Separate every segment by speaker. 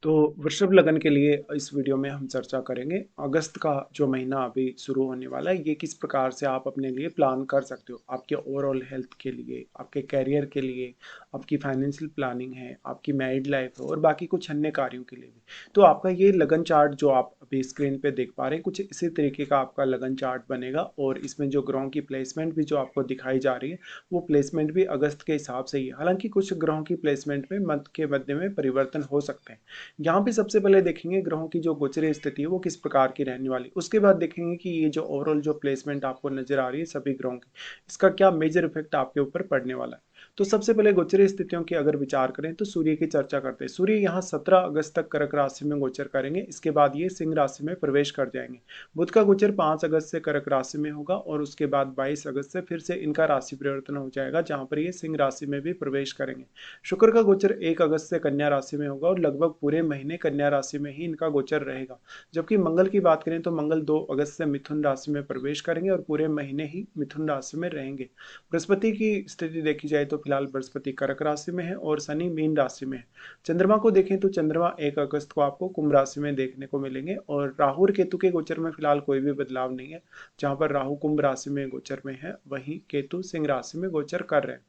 Speaker 1: तो वृषभ लगन के लिए इस वीडियो में हम चर्चा करेंगे अगस्त का जो महीना अभी शुरू होने वाला है, ये किस प्रकार से आप अपने लिए प्लान कर सकते हो आपके ओवरऑल हेल्थ के लिए, आपके करियर के लिए, आपकी फाइनेंशियल प्लानिंग है, आपकी मैरिड लाइफ है और बाकी कुछ अन्य कार्यों के लिए भी। तो आपका ये लगन चार्ट जो आप अभी स्क्रीन पे देख पा रहे हैं, कुछ इसी तरीके का आपका लगन चार्ट बनेगा और इसमें जो ग्रहों की प्लेसमेंट भी जो आपको दिखाई जा रही है, वो प्लेसमेंट भी अगस्त के हिसाब से ही है। हालांकि कुछ ग्रहों की प्लेसमेंट में मंथ के मध्य में परिवर्तन हो सकते हैं। यहाँ पे सबसे पहले देखेंगे ग्रहों की जो गोचरीय स्थिति है वो किस प्रकार की रहने वाली, उसके बाद देखेंगे कि ये जो ओवरऑल जो प्लेसमेंट आपको नजर आ रही है सभी ग्रहों की, इसका क्या मेजर इफेक्ट आपके ऊपर पड़ने वाला है। तो सबसे पहले गोचरीय स्थितियों की अगर विचार करें तो सूर्य की चर्चा करते हैं। सूर्य यहाँ 17 अगस्त तक कर्क राशि में गोचर करेंगे, इसके बाद ये सिंह राशि में प्रवेश कर जाएंगे। बुध का गोचर 5 अगस्त से कर्क राशि में होगा और उसके बाद 22 अगस्त से फिर से इनका राशि परिवर्तन हो जाएगा, जहां पर ये सिंह राशि में भी प्रवेश करेंगे। शुक्र का गोचर 1 अगस्त से कन्या राशि में होगा और लगभग पूरे महीने कन्या राशि में ही इनका गोचर रहेगा। जबकि मंगल की बात करें तो मंगल 2 अगस्त से मिथुन राशि में प्रवेश करेंगे और पूरे महीने ही मिथुन राशि में रहेंगे। बृहस्पति की स्थिति देखी जाए तो फिलहाल बृहस्पति कर्क राशि में है और शनि मीन राशि में है। चंद्रमा को देखें तो चंद्रमा 1 अगस्त को आपको कुंभ राशि में देखने को मिलेंगे और राहु और केतु के गोचर में फिलहाल कोई भी बदलाव नहीं है। जहां पर राहु कुंभ राशि में गोचर में है, वहीं केतु सिंह राशि में गोचर कर रहे हैं।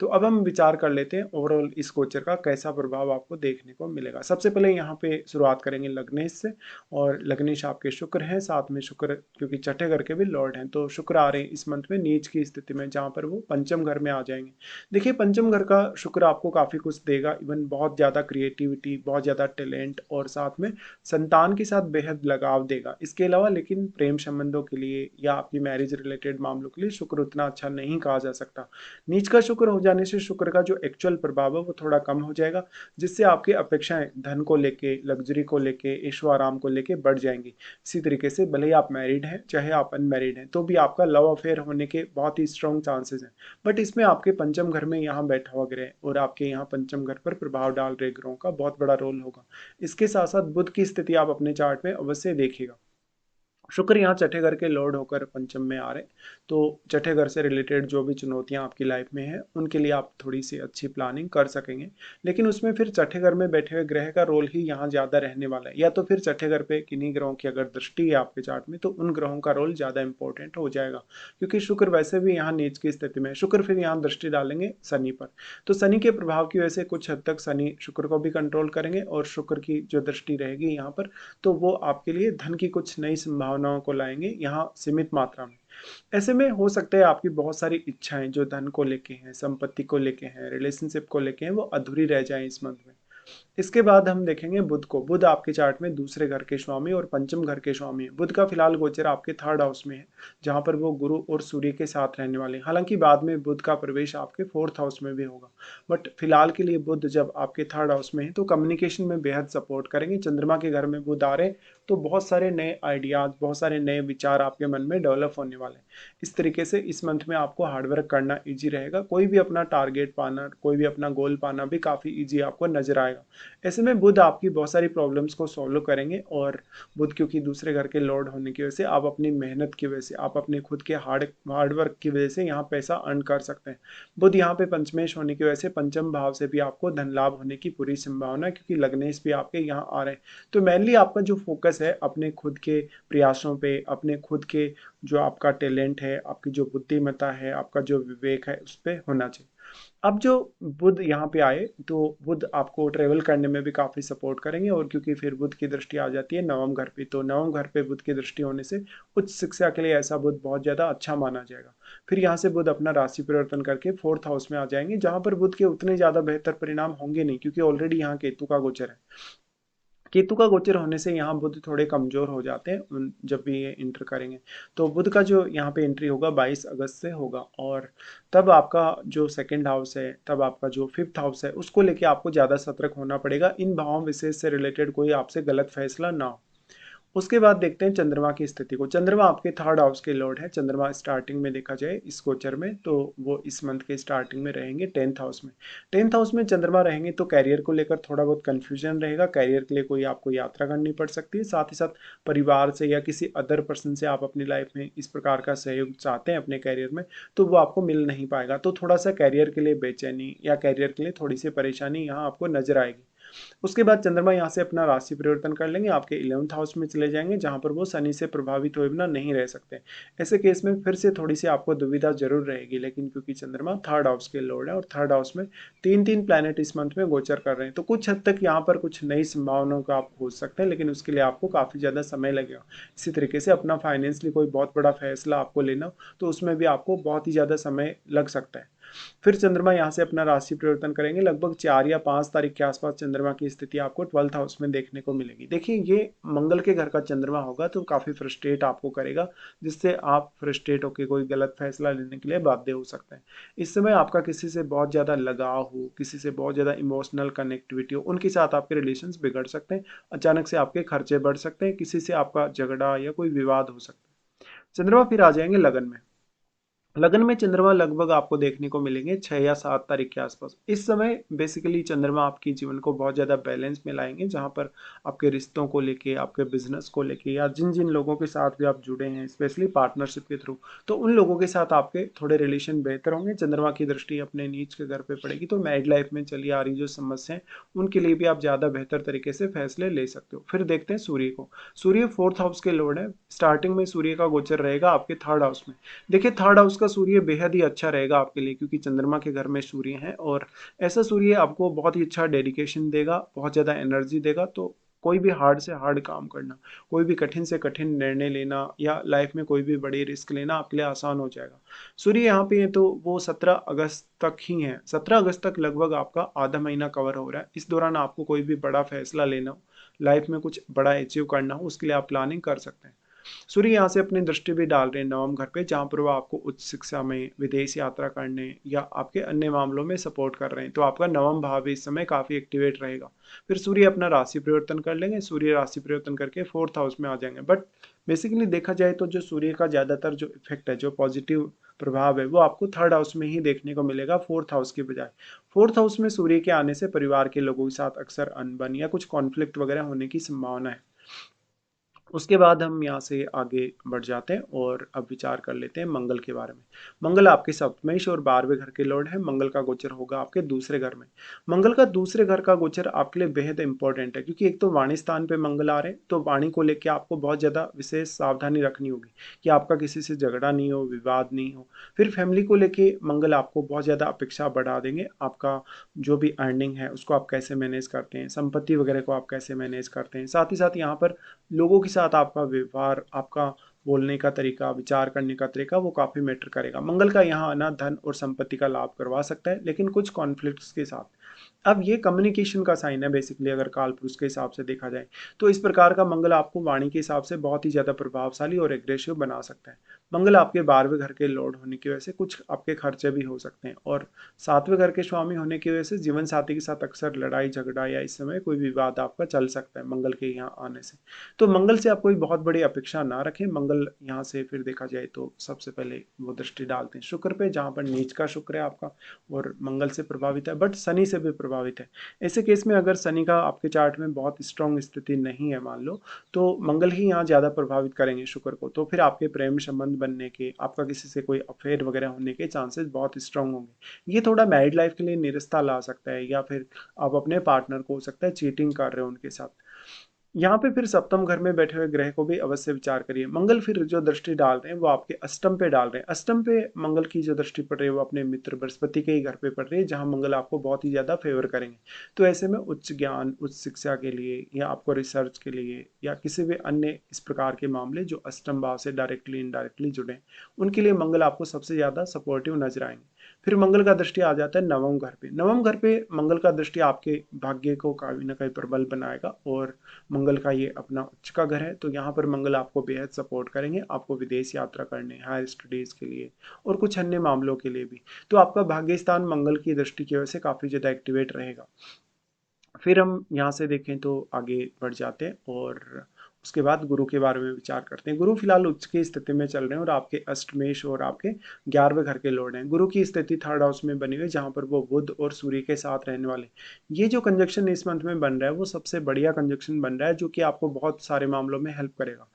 Speaker 1: तो अब हम विचार कर लेते हैं ओवरऑल इस गोचर का कैसा प्रभाव आपको देखने को मिलेगा। सबसे पहले यहाँ पे शुरुआत करेंगे लग्नेश से, और लग्नेश आपके शुक्र हैं, साथ में शुक्र क्योंकि छठे घर के भी लॉर्ड हैं, तो शुक्र आ रहे हैं इस मंथ में नीच की स्थिति में, जहां पर वो पंचम घर में आ जाएंगे। देखिए पंचम घर का शुक्र आपको काफी कुछ देगा, इवन बहुत ज्यादा क्रिएटिविटी, बहुत ज्यादा टैलेंट और साथ में संतान के साथ बेहद लगाव देगा। इसके अलावा लेकिन प्रेम संबंधों के लिए या आपकी मैरिज रिलेटेड मामलों के लिए शुक्र उतना अच्छा नहीं कहा जा सकता। नीच का शुक्र हो जाने से शुक्र का जो एक्चुअल प्रभाव है वो थोड़ा कम हो जाएगा, जिससे आपकी अपेक्षाएं धन को लेके, लग्जरी को लेके, ऐशो आराम को लेके बढ़ जाएंगी। इसी तरीके से भले ही आप मैरिड हैं चाहे आप अनमैरिड हैं, तो भी आपका लव अफेयर होने के बहुत ही स्ट्रॉन्ग चांसेस हैं। बट इसमें आपके पंचम घर में यहाँ बैठा हुआ ग्रह और आपके यहाँ पंचम घर पर प्रभाव डाल रहे ग्रहों का बहुत बड़ा रोल होगा। इसके साथ साथ बुध की स्थिति आप अपने चार्ट में अवश्य देखिएगा। शुक्र यहाँ छठे घर के लॉर्ड होकर पंचम में आ रहे, तो छठे घर से रिलेटेड जो भी चुनौतियां आपकी लाइफ में है उनके लिए आप थोड़ी सी अच्छी प्लानिंग कर सकेंगे। लेकिन उसमें फिर छठे घर में बैठे हुए ग्रह का रोल ही यहाँ ज्यादा रहने वाला है, या तो फिर छठे घर पे किन्हीं ग्रहों की अगर दृष्टि है आपके चार्ट में तो उन ग्रहों का रोल ज्यादा इंपॉर्टेंट हो जाएगा। क्योंकि शुक्र वैसे भी यहाँ नीच की स्थिति में है, शुक्र फिर यहाँ दृष्टि डालेंगे शनि पर। तो शनि के प्रभाव की वजह से कुछ हद तक शनि शुक्र को भी कंट्रोल करेंगे और शुक्र की जो दृष्टि रहेगी यहाँ पर, तो वो आपके लिए धन की कुछ नई संभावनाओं को लाएंगे यहाँ सीमित मात्रा में। ऐसे में हो सकता है आपकी बहुत सारी इच्छाएं जो धन को लेके हैं, संपत्ति को लेके हैं, रिलेशनशिप को लेके हैं, वो अधूरी रह जाएं इस मंथ में। इसके बाद हम देखेंगे बुध को। बुध आपके चार्ट में दूसरे घर के स्वामी और पंचम घर के स्वामी है। बुध का फिलहाल गोचर आपके थर्ड हाउस में है, जहां पर वो गुरु और सूर्य के साथ रहने वाले हैं। हालांकि बाद में बुध का प्रवेश आपके फोर्थ हाउस में भी होगा, बट फिलहाल के लिए बुध जब आपके थर्ड हाउस में है तो कम्युनिकेशन में बेहद सपोर्ट करेंगे। चंद्रमा के घर में बुध आ रहे, तो बहुत सारे नए आइडियाज, बहुत सारे नए विचार आपके मन में डेवलप होने वाले हैं। इस तरीके से इस मंथ में आपको हार्डवर्क करना ईजी रहेगा। कोई भी अपना टारगेट पाना, कोई भी अपना गोल पाना भी काफी ईजी आपको नजर आएगा। ऐसे में बुध आपकी बहुत सारी प्रॉब्लम्स को सॉल्व करेंगे और बुध क्योंकि दूसरे घर के लॉर्ड होने की वजह से आप अपनी मेहनत की वजह से, आप अपने खुद के हार्डवर्क की वजह से यहाँ पैसा अर्न कर सकते हैं। बुध यहाँ पे पंचमेश होने की वजह से पंचम भाव से भी आपको धन लाभ होने की पूरी संभावना है, क्योंकि लग्नेश भी आपके यहाँ आ रहे हैं। तो मेनली आपका जो फोकस है अपने खुद के प्रयासों पे, अपने खुद के जो आपका टैलेंट है, आपकी जो बुद्धिमत्ता है, आपका जो विवेक है, उस पर होना चाहिए। अब जो बुध यहाँ पे आए तो बुध आपको ट्रेवल करने में भी काफी सपोर्ट करेंगे, और क्योंकि फिर बुध की दृष्टि आ जाती है नवम घर पे, तो नवम घर पे बुध की दृष्टि होने से उच्च शिक्षा के लिए ऐसा बुध बहुत ज्यादा अच्छा माना जाएगा। फिर यहाँ से बुध अपना राशि परिवर्तन करके फोर्थ हाउस में आ जाएंगे, जहां पर बुध के उतने ज्यादा बेहतर परिणाम होंगे नहीं, क्योंकि ऑलरेडी यहाँ केतु का गोचर है। केतु का गोचर होने से यहाँ बुध थोड़े कमजोर हो जाते हैं जब भी ये इंटर करेंगे। तो बुध का जो यहाँ पे एंट्री होगा 22 अगस्त से होगा, और तब आपका जो सेकंड हाउस है, तब आपका जो फिफ्थ हाउस है, उसको लेके आपको ज़्यादा सतर्क होना पड़ेगा, इन भावों विशेष से रिलेटेड कोई आपसे गलत फैसला ना हो। उसके बाद देखते हैं चंद्रमा की स्थिति को। चंद्रमा आपके थर्ड हाउस के लॉर्ड है। चंद्रमा स्टार्टिंग में देखा जाए इस गोचर में तो वो इस मंथ के स्टार्टिंग में रहेंगे 10th हाउस में। 10th हाउस में चंद्रमा रहेंगे तो कैरियर को लेकर थोड़ा बहुत कंफ्यूजन रहेगा। कैरियर के लिए कोई आपको यात्रा करनी पड़ सकती है, साथ ही साथ परिवार से या किसी अदर पर्सन से आप अपनी लाइफ में इस प्रकार का सहयोग चाहते हैं अपने कैरियर में, तो वो आपको मिल नहीं पाएगा। तो थोड़ा सा कैरियर के लिए बेचैनी या कैरियर के लिए थोड़ी सी परेशानी यहाँ आपको नजर आएगी। उसके बाद चंद्रमा यहाँ से अपना राशि परिवर्तन कर लेंगे, आपके 11th हाउस में चले जाएंगे जहाँ पर वो शनि से प्रभावित हुए बिना नहीं रह सकते। ऐसे केस में फिर से थोड़ी सी आपको दुविधा जरूर रहेगी, लेकिन क्योंकि चंद्रमा थर्ड हाउस के लॉर्ड है और थर्ड हाउस में तीन तीन प्लैनेट इस मंथ में गोचर कर रहे हैं, तो कुछ हद तक यहाँ पर कुछ नई संभावनाओं का आप खोज सकते हैं, लेकिन उसके लिए आपको काफ़ी ज़्यादा समय लगेगा। इसी तरीके से अपना फाइनेंशियली कोई बहुत बड़ा फैसला आपको लेना हो, तो उसमें भी आपको बहुत ही ज़्यादा समय लग सकता है। फिर चंद्रमा यहाँ से अपना राशि परिवर्तन करेंगे, लगभग 4 या 5 तारीख के आसपास चंद्रमा की स्थिति आपको 12th हाउस में देखने को मिलेगी। देखिए, ये मंगल के घर का चंद्रमा होगा तो काफ़ी फ्रस्ट्रेट आपको करेगा, जिससे आप फ्रस्ट्रेट होकर कोई गलत फैसला लेने के लिए बाध्य हो सकते हैं। इस समय आपका किसी से बहुत ज़्यादा लगाव हो, किसी से बहुत ज़्यादा इमोशनल कनेक्टिविटी हो, उनके साथ आपके रिलेशंस बिगड़ सकते हैं, अचानक से आपके खर्चे बढ़ सकते हैं, किसी से आपका झगड़ा या कोई विवाद हो सकता है। चंद्रमा फिर आ जाएंगे लगन में। लगन में चंद्रमा लगभग आपको देखने को मिलेंगे 6 या 7 तारीख के आसपास। इस समय बेसिकली चंद्रमा आपकी जीवन को बहुत ज़्यादा बैलेंस में लाएंगे, जहाँ पर आपके रिश्तों को लेके, आपके बिजनेस को लेके, या जिन जिन लोगों के साथ भी आप जुड़े हैं स्पेशली पार्टनरशिप के थ्रू, तो उन लोगों के साथ आपके थोड़े रिलेशन बेहतर होंगे। चंद्रमा की दृष्टि अपने नीच के घर पे पड़ेगी, तो मैरिड लाइफ में चली आ रही जो समस्या है उनके लिए भी आप ज़्यादा बेहतर तरीके से फैसले ले सकते हो। फिर देखते हैं सूर्य को। सूर्य फोर्थ हाउस के लॉर्ड है। स्टार्टिंग में सूर्य का गोचर रहेगा आपके थर्ड हाउस में। देखिए, थर्ड हाउस का सूर्य बेहद ही अच्छा रहेगा आपके लिए, क्योंकि चंद्रमा के घर में सूर्य है, और ऐसा सूर्य आपको बहुत ही अच्छा डेडिकेशन देगा, बहुत ज़्यादा एनर्जी देगा। तो कोई भी हार्ड से हार्ड काम करना, कोई भी कठिन से कठिन निर्णय लेना, या लाइफ में कोई भी बड़ी रिस्क लेना आपके लिए आसान हो जाएगा। सूर्य यहाँ पे है तो वो 17 अगस्त तक ही है। 17 अगस्त तक लगभग आपका आधा महीना कवर हो रहा है। इस दौरान आपको कोई भी बड़ा फैसला लेना हो, लाइफ में कुछ बड़ा अचीव करना हो, उसके लिए आप प्लानिंग कर सकते हैं। सूर्य यहाँ से अपनी दृष्टि भी डाल रहे हैं नवम घर पे, जहाँ पर वो आपको उच्च शिक्षा में, विदेश यात्रा करने या आपके अन्य मामलों में सपोर्ट कर रहे हैं। तो आपका नवम भाव इस समय काफी एक्टिवेट रहेगा। फिर सूर्य अपना राशि परिवर्तन कर लेंगे। सूर्य राशि परिवर्तन करके फोर्थ हाउस में आ जाएंगे। बट बेसिकली देखा जाए तो जो सूर्य का ज्यादातर जो इफेक्ट है, जो पॉजिटिव प्रभाव है, वो आपको थर्ड हाउस में ही देखने को मिलेगा, फोर्थ हाउस की बजाय। फोर्थ हाउस में सूर्य के आने से परिवार के लोगों के साथ अक्सर अनबन या कुछ कॉन्फ्लिक्ट वगैरह होने की संभावना है। उसके बाद हम यहाँ से आगे बढ़ जाते हैं और अब विचार कर लेते हैं मंगल के बारे में। मंगल आपके सप्तमेश और 12वें घर के लॉर्ड है। मंगल का गोचर होगा आपके दूसरे घर में। मंगल का दूसरे घर का गोचर आपके लिए बेहद इंपॉर्टेंट है, क्योंकि एक तो वाणी स्थान पे मंगल आ रहे हैं, तो वाणी को लेकर आपको बहुत ज्यादा विशेष सावधानी रखनी होगी कि आपका किसी से झगड़ा नहीं हो, विवाद नहीं हो। फिर फैमिली को लेके मंगल आपको बहुत ज्यादा अपेक्षा बढ़ा देंगे। आपका जो भी अर्निंग है उसको आप कैसे मैनेज करते हैं, संपत्ति वगैरह को आप कैसे मैनेज करते हैं, साथ ही साथ यहाँ पर लोगों के साथ आपका व्यवहार, आपका बोलने का तरीका, विचार करने का तरीका, वो काफी मैटर करेगा। मंगल का यहाँ आना धन और संपत्ति का लाभ करवा सकता है, लेकिन कुछ कॉन्फ्लिक्ट्स के साथ। अब ये कम्युनिकेशन का साइन है बेसिकली, अगर काल पुरुष के हिसाब से देखा जाए तो इस प्रकार का मंगल आपको वाणी के हिसाब से बहुत ही ज्यादा प्रभावशाली और एग्रेसिव बना सकता है। मंगल आपके 12वें घर के लॉर्ड होने की वजह से कुछ आपके खर्चे भी हो सकते हैं, और 7वें घर के स्वामी होने की वजह से जीवन साथी के साथ अक्सर लड़ाई झगड़ा या इस समय कोई विवाद आपका चल सकता है मंगल के यहाँ आने से। तो मंगल से आप कोई बहुत बड़ी अपेक्षा ना रखें। मंगल यहाँ से फिर देखा जाए तो सबसे पहले वो दृष्टि डालते हैं शुक्र पे, जहाँ पर नीच का शुक्र है आपका और मंगल से प्रभावित है, बट शनि से भी प्रभावित है। ऐसे केस में अगर शनि का आपके चार्ट में बहुत स्ट्रांग स्थिति नहीं है मान लो, तो मंगल ही यहाँ ज़्यादा प्रभावित करेंगे शुक्र को। तो फिर आपके प्रेम संबंध बनने के, आपका किसी से कोई अफेयर वगैरह होने के चांसेस बहुत स्ट्रांग होंगे। ये थोड़ा मैरिड लाइफ के लिए निरस्ता ला सकता है, या फिर आप अपने पार्टनर को हो सकता है चीटिंग कर रहे हो उनके साथ। यहाँ पे फिर सप्तम घर में बैठे हुए ग्रह को भी अवश्य विचार करिए। मंगल फिर जो दृष्टि डाल रहे हैं वो आपके अष्टम पे डाल रहे हैं। अष्टम पे मंगल की जो दृष्टि पड़ रही है वो अपने मित्र बृहस्पति के ही घर पे पड़ रही है, जहाँ मंगल आपको बहुत ही ज्यादा फेवर करेंगे। तो ऐसे में उच्च ज्ञान, उच्च शिक्षा के लिए, या आपको रिसर्च के लिए, या किसी भी अन्य इस प्रकार के मामले जो अष्टम भाव से डायरेक्टली इनडायरेक्टली जुड़े हैं, उनके लिए मंगल आपको सबसे ज्यादा सपोर्टिव नजर आएंगे। फिर मंगल का दृष्टि आ जाता है नवम घर पे। नवम घर पे मंगल का दृष्टि आपके भाग्य को कहीं ना कहीं प्रबल बनाएगा, और मंगल का ये अपना उच्च का घर है, तो यहाँ पर मंगल आपको बेहद सपोर्ट करेंगे, आपको विदेश यात्रा करने, हायर स्टडीज के लिए और कुछ अन्य मामलों के लिए भी। तो आपका भाग्य स्थान मंगल की दृष्टि की वजह से काफी ज्यादा एक्टिवेट रहेगा। फिर हम यहाँ से देखें तो आगे बढ़ जाते हैं और उसके बाद गुरु के बारे में विचार करते हैं। गुरु फिलहाल उच्च की स्थिति में चल रहे हैं और आपके अष्टमेश और आपके 11वें घर के लॉर्ड हैं। गुरु की स्थिति थर्ड हाउस में बनी हुई है, जहाँ पर वो बुध और सूर्य के साथ रहने वाले। ये जो कंजक्शन इस मंथ में बन रहा है वो सबसे बढ़िया कंजक्शन बन रहा है, जो कि आपको बहुत सारे मामलों में हेल्प करेगा।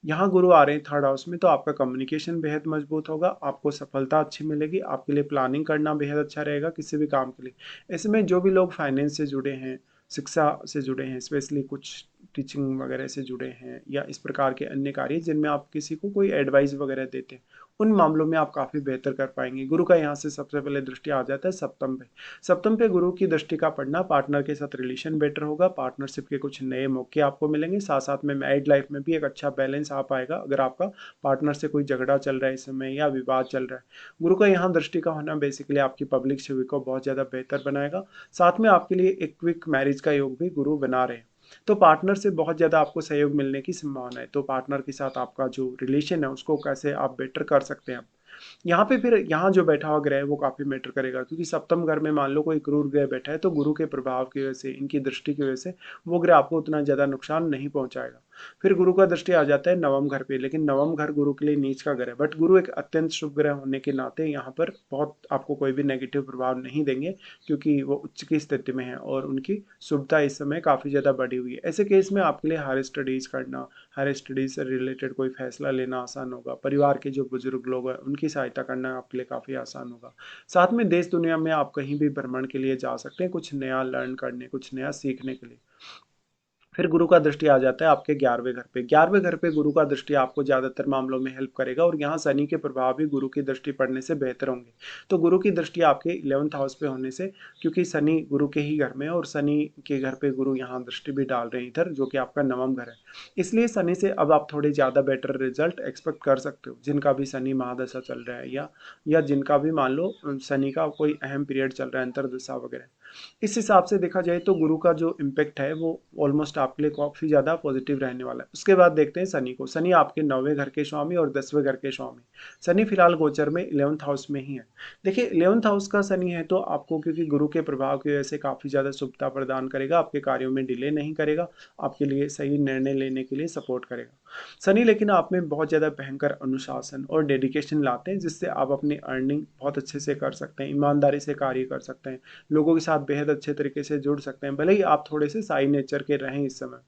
Speaker 1: यहाँ गुरु आ रहे हैं थर्ड हाउस में, तो आपका कम्युनिकेशन बेहद मजबूत होगा, आपको सफलता अच्छी मिलेगी, आपके लिए प्लानिंग करना बेहद अच्छा रहेगा किसी भी काम के लिए। ऐसे में जो भी लोग फाइनेंस से जुड़े हैं, शिक्षा से जुड़े हैं, स्पेशली कुछ टीचिंग वगैरह से जुड़े हैं, या इस प्रकार के अन्य कार्य जिनमें आप किसी को कोई एडवाइस वगैरह देते हैं, उन मामलों में आप काफ़ी बेहतर कर पाएंगे। गुरु का यहाँ से सबसे पहले दृष्टि आ जाता है सप्तम पे। सप्तम पे गुरु की दृष्टि का पड़ना, पार्टनर के साथ रिलेशन बेटर होगा, पार्टनरशिप के कुछ नए मौके आपको मिलेंगे, साथ साथ में मैरिड लाइफ में भी एक अच्छा बैलेंस आ पाएगा अगर आपका पार्टनर से कोई झगड़ा चल रहा है इस समय या विवाद चल रहा है। गुरु का यहाँ दृष्टि का होना बेसिकली आपकी पब्लिक छवि को बहुत ज़्यादा बेहतर बनाएगा। साथ में आपके लिए एक क्विक मैरिज का योग भी गुरु बना रहे हैं, तो पार्टनर से बहुत ज़्यादा आपको सहयोग मिलने की संभावना है। तो पार्टनर के साथ आपका जो रिलेशन है उसको कैसे आप बेटर कर सकते हैं। यहाँ पे फिर यहाँ जो बैठा हुआ ग्रह है वो काफ़ी मैटर करेगा, क्योंकि सप्तम घर में मान लो कोई क्रूर ग्रह बैठा है तो गुरु के प्रभाव की वजह से, इनकी दृष्टि की वजह से वो ग्रह आपको उतना ज़्यादा नुकसान नहीं पहुंचाएगा। फिर गुरु का दृष्टि आ जाता है नवम घर पे, लेकिन नवम घर गुरु के लिए नीच का घर है, बट गुरु एक अत्यंत शुभ ग्रह होने के नाते यहाँ पर बहुत आपको कोई भी नेगेटिव प्रभाव नहीं देंगे, क्योंकि वो उच्च की स्थिति में है और उनकी शुभता इस समय काफ़ी ज़्यादा बढ़ी हुई है। ऐसे केस में आपके लिए हायर स्टडीज़ करना, हायर स्टडीज से रिलेटेड कोई फैसला लेना आसान होगा। परिवार के जो बुजुर्ग लोग हैं उनकी सहायता करना आपके लिए काफ़ी आसान होगा। साथ में देश दुनिया में आप कहीं भी भ्रमण के लिए जा सकते हैं, कुछ नया लर्न करने, कुछ नया सीखने के लिए। फिर गुरु का दृष्टि आ जाता है आपके 11वें घर पे। 11वें घर पे गुरु का दृष्टि आपको ज़्यादातर मामलों में हेल्प करेगा, और यहाँ शनि के प्रभाव भी गुरु की दृष्टि पड़ने से बेहतर होंगे। तो गुरु की दृष्टि आपके 11th हाउस पे होने से, क्योंकि शनि गुरु के ही घर में है और शनि के घर पे गुरु यहाँ दृष्टि भी डाल रहे हैं इधर, जो कि आपका नवम घर है, इसलिए शनि से अब आप थोड़े ज़्यादा बेटर रिजल्ट एक्सपेक्ट कर सकते हो। जिनका भी शनि महादशा चल रहा है, या जिनका भी मान लो शनि का कोई अहम पीरियड चल रहा है, अंतरदशा वगैरह, इस हिसाब से देखा जाए तो गुरु का जो इम्पैक्ट है वो ऑलमोस्ट आपके लिए काफ़ी ज़्यादा पॉजिटिव रहने वाला है। उसके बाद देखते हैं शनि को। शनि आपके 9वें घर के स्वामी और 10वें घर के स्वामी। शनि फिलहाल गोचर में 11th हाउस में ही है। देखिए 11th हाउस का शनि है तो आपको, क्योंकि गुरु के प्रभाव की वजह से काफ़ी ज़्यादा शुभता प्रदान करेगा, आपके कार्यों में डिले नहीं करेगा, आपके लिए सही निर्णय लेने के लिए सपोर्ट करेगा। शनि लेकिन आप में बहुत ज़्यादा भयंकर अनुशासन और डेडिकेशन लाते हैं, जिससे आप अपनी अर्निंग बहुत अच्छे से कर सकते हैं, ईमानदारी से कार्य कर सकते हैं, लोगों के साथ बेहद अच्छे तरीके से जुड़ सकते हैं, भले ही आप थोड़े से साई नेचर के रहें इस समय।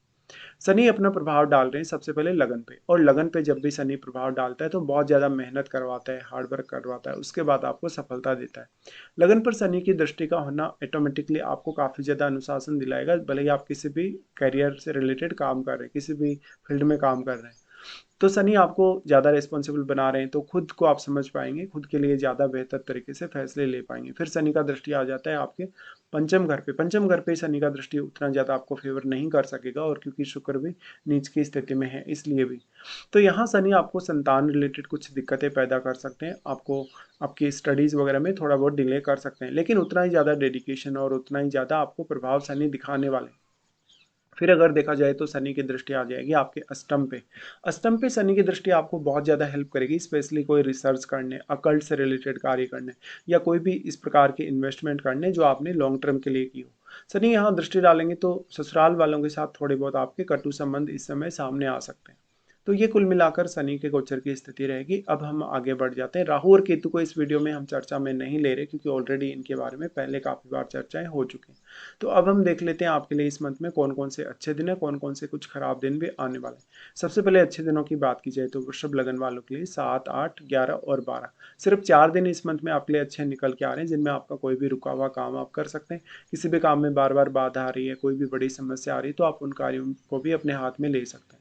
Speaker 1: शनि अपना प्रभाव डाल रहे हैं सबसे पहले लगन पे, और लगन पे जब भी शनि प्रभाव डालता है तो बहुत ज़्यादा मेहनत करवाता है, हार्ड वर्क करवाता है, उसके बाद आपको सफलता देता है। लगन पर शनि की दृष्टि का होना ऑटोमेटिकली आपको काफ़ी ज़्यादा अनुशासन दिलाएगा, भले ही आप किसी भी करियर से रिलेटेड काम कर रहे हैं, किसी भी फील्ड में काम कर रहे हैं। तो शनि आपको ज़्यादा रिस्पॉन्सिबल बना रहे हैं, तो खुद को आप समझ पाएंगे, खुद के लिए ज़्यादा बेहतर तरीके से फैसले ले पाएंगे। फिर शनि का दृष्टि आ जाता है आपके पंचम घर पे। पंचम घर पे शनि का दृष्टि उतना ज़्यादा आपको फेवर नहीं कर सकेगा, और क्योंकि शुक्र भी नीच की स्थिति में है इसलिए भी। तो यहाँ शनि आपको संतान रिलेटेड कुछ दिक्कतें पैदा कर सकते हैं, आपको आपकी स्टडीज़ वगैरह में थोड़ा बहुत डिले कर सकते हैं, लेकिन उतना ही ज़्यादा डेडिकेशन और उतना ही ज़्यादा आपको प्रभाव शनि दिखाने वाले हैं। फिर अगर देखा जाए तो शनि की दृष्टि आ जाएगी आपके अष्टम पे। अष्टम पे शनि की दृष्टि आपको बहुत ज़्यादा हेल्प करेगी, स्पेशली कोई रिसर्च करने, अकल्ट से रिलेटेड कार्य करने, या कोई भी इस प्रकार के इन्वेस्टमेंट करने जो आपने लॉन्ग टर्म के लिए की हो। शनि यहाँ दृष्टि डालेंगे तो ससुराल वालों के साथ थोड़े बहुत आपके कटु संबंध इस समय सामने आ सकते हैं। तो ये कुल मिलाकर शनि के गोचर की स्थिति रहेगी। अब हम आगे बढ़ जाते हैं। राहु और केतु को इस वीडियो में हम चर्चा में नहीं ले रहे, क्योंकि ऑलरेडी इनके बारे में पहले काफ़ी बार चर्चाएं हो चुकी हैं। तो अब हम देख लेते हैं आपके लिए इस मंथ में कौन कौन से अच्छे दिन है, कौन कौन से कुछ खराब दिन भी आने वाले हैं। सबसे पहले अच्छे दिनों की बात की जाए तो वृषभ लगन वालों के लिए 7, 8, 11 और 12, सिर्फ 4 दिन इस मंथ में आपके लिए अच्छे निकल के आ रहे हैं, जिनमें आपका कोई भी रुका हुआ काम आप कर सकते हैं। किसी भी काम में बार बार बाधा आ रही है, कोई भी बड़ी समस्या आ रही है, तो आप उन कार्यों को भी अपने हाथ में ले सकते हैं।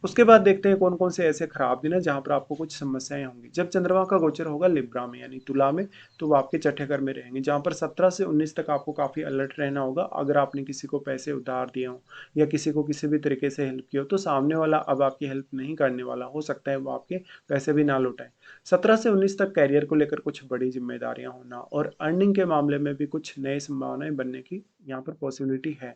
Speaker 1: उसके बाद देखते हैं कौन कौन से ऐसे खराब दिन है जहां पर आपको कुछ समस्याएं होंगी। जब चंद्रमा का गोचर होगा लिब्रा में यानी तुला में, तो वो आपके छठे घर में रहेंगे, जहां पर 17 से 19 तक आपको काफ़ी अलर्ट रहना होगा। अगर आपने किसी को पैसे उधार दिए हो या किसी को किसी भी तरीके से हेल्प की हो, तो सामने वाला अब आपकी हेल्प नहीं करने वाला, हो सकता है वो आपके पैसे भी ना लौटाए। 17 से 19 तक कैरियर को लेकर कुछ बड़ी जिम्मेदारियां होना और अर्निंग के मामले में भी कुछ नई संभावनाएं बनने की यहाँ पर पॉसिबिलिटी है।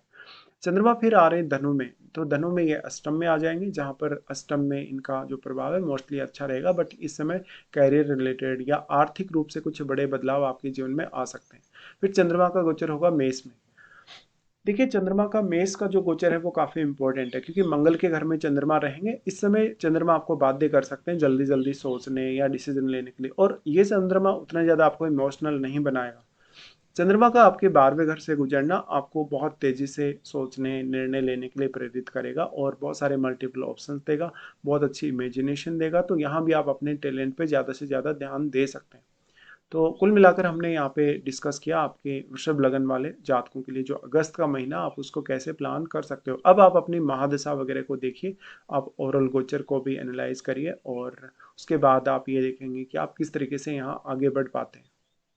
Speaker 1: चंद्रमा फिर आ रहे हैं धनु में, तो धनु में ये अष्टम में आ जाएंगे, जहां पर अष्टम में इनका जो प्रभाव है मोस्टली अच्छा रहेगा, बट इस समय कैरियर रिलेटेड या आर्थिक रूप से कुछ बड़े बदलाव आपके जीवन में आ सकते हैं। फिर चंद्रमा का गोचर होगा मेष में। देखिए चंद्रमा का मेष का जो गोचर है वो काफ़ी इंपॉर्टेंट है, क्योंकि मंगल के घर में चंद्रमा रहेंगे। इस समय चंद्रमा आपको बाध्य कर सकते हैं जल्दी जल्दी सोचने या डिसीजन लेने के लिए, और ये चंद्रमा उतना ज़्यादा आपको इमोशनल नहीं बनाएगा। चंद्रमा का आपके 12वें घर से गुजरना आपको बहुत तेजी से सोचने, निर्णय लेने के लिए प्रेरित करेगा, और बहुत सारे मल्टीपल ऑप्शंस देगा, बहुत अच्छी इमेजिनेशन देगा। तो यहाँ भी आप अपने टैलेंट पे ज़्यादा से ज़्यादा ध्यान दे सकते हैं। तो कुल मिलाकर हमने यहाँ पे डिस्कस किया आपके वृषभ लगन वाले जातकों के लिए जो अगस्त का महीना आप उसको कैसे प्लान कर सकते हो। अब आप अपनी महादशा वगैरह को देखिए, आप ओवरऑल गोचर को भी एनालाइज करिए और उसके बाद आप ये देखेंगे कि आप किस तरीके से यहाँ आगे बढ़ पाते हैं।